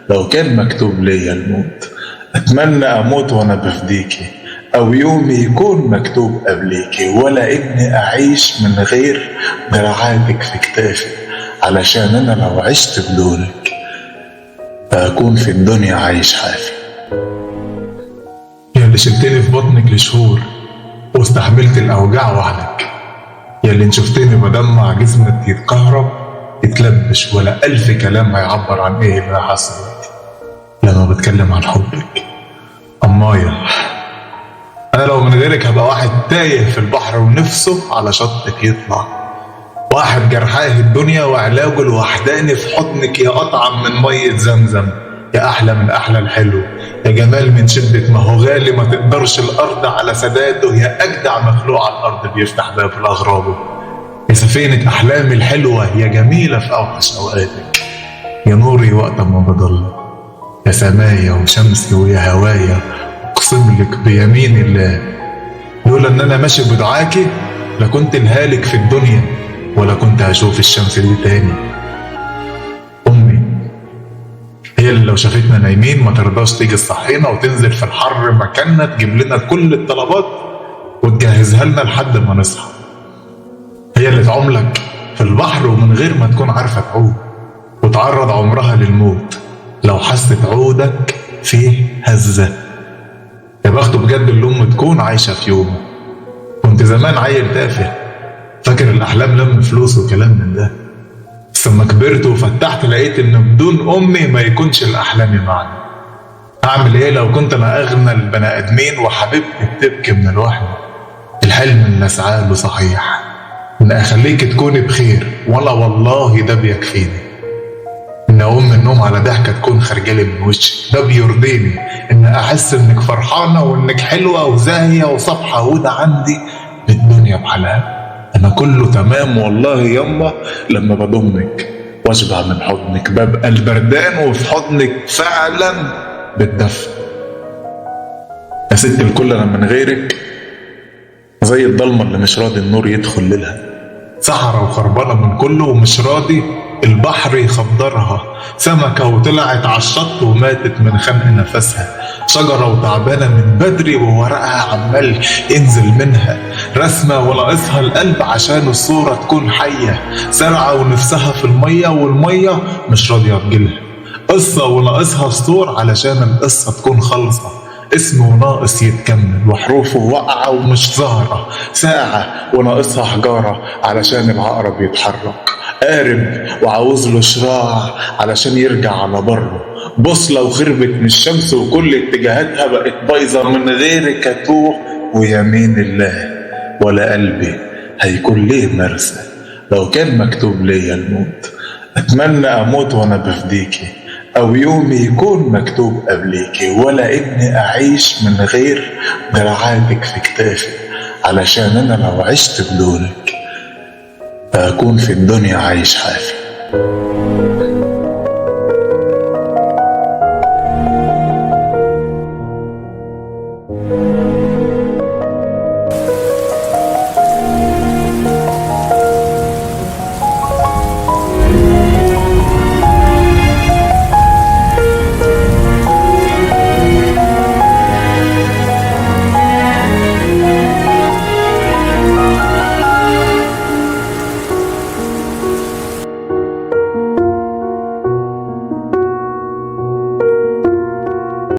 لو كان مكتوب ليا الموت أتمنى أموت وأنا بفديكي، أو يومي يكون مكتوب قبليكي، ولا إني أعيش من غير دراعاتك في كتافي، علشان أنا لو عشت بدونك فأكون في الدنيا عايش حافي. يا اللي شلتني في بطنك لشهور واستحملت الأوجاع وحدك، يا اللي شفتني بدمع جسمك يتكهرب يتلبش، ولا ألف كلام هيعبر عن إيه اللي حصل لما بتكلم عن حبك. أمايا أنا لو من غيرك هبقى واحد تايه في البحر ونفسه على شطك يطلع، واحد جرحاه الدنيا وعلاجه الوحداني في حضنك، يا أطعم من مية زمزم، يا أحلى من أحلى الحلو، يا جمال من شدة ما هو غالي ما تقدرش الأرض على سداده، يا أجدع مخلوق على الأرض بيفتح باب لأغرابه، يا سفينة أحلامي الحلوة، يا جميلة في أوحش أوقاتك، يا نوري وقت ما بضل، يا سمايا وشمسي ويا هوايا، أقسم لك بيمين الله لولا إن أنا ماشي بدعاكي لكنت الهالك في الدنيا، ولا كنت هشوف الشمس دي تاني. أمي هي اللي لو شافتنا نايمين ما ترضاش تيجي تصحينا وتنزل في الحر مكاننا تجيب لنا كل الطلبات وتجهزها لنا لحد ما نصحى. هي اللي تعوملك في البحر ومن غير ما تكون عارفة تعوم، وتعرض عمرها للموت لو حست عودك فيه هزة. يا بخته بجد اللي أم تكون عايشة في يومه. كنت زمان عيل تافه فاكر الأحلام لم فلوس وكلام من ده، بس لما كبرت وفتحت لقيت إن بدون أمي ما يكونش الأحلام معنى. أعمل إيه لو كنت أنا أغنى البني آدمين وحبيبتي بتبكي من الوحدة؟ الحلم اللي أسعى له صحيح إن أخليك تكوني بخير، ولا والله ده بيكفيني. إن أقوم من النوم على ضحكة تكون خارجالي من وشي، ده بيرضيني. إن أحس إنك فرحانة وإنك حلوة وزاهية وصبحة، وده عندي للدنيا بحالها. أنا كله تمام والله يما لما بضمك واشبع من حضنك، ببقى البردان وفي حضنك فعلا بتدفى. يا ست الكل أنا من غيرك زي الضلمة اللي مش راضي النور يدخل ليلها، صحرا وخربانة من كله ومش راضي البحر يخضرها، سمكة وطلعت على الشط وماتت من خنق نفسها، شجرة وتعبانة من بدري وورقها عمال ينزل منها، رسمة وناقصها القلب عشان الصورة تكون حية، زرعة ونفسها في المية والمية مش راضية تجيلها، قصة وناقصها سطور علشان القصة تكون خالصة، اسمه ناقص يتكمل وحروفه واقعة ومش ظاهرة، ساعة وناقصها حجارة علشان العقرب يتحرك، قارب وعاوز له شراع علشان يرجع على بره، بوصلة وخربت من الشمس وكل اتجاهاتها بقت بايظة، من غيرك اتوه ويمين الله، ولا قلبي هيكون ليه مرسى. لو كان مكتوب ليا الموت أتمنى أموت وأنا بفديكي، أو يومي يكون مكتوب قبليكي، ولا إني أعيش من غير دراعاتك في كتافي، علشان أنا لو عشت بدونك فأكون في الدنيا عايش حافي.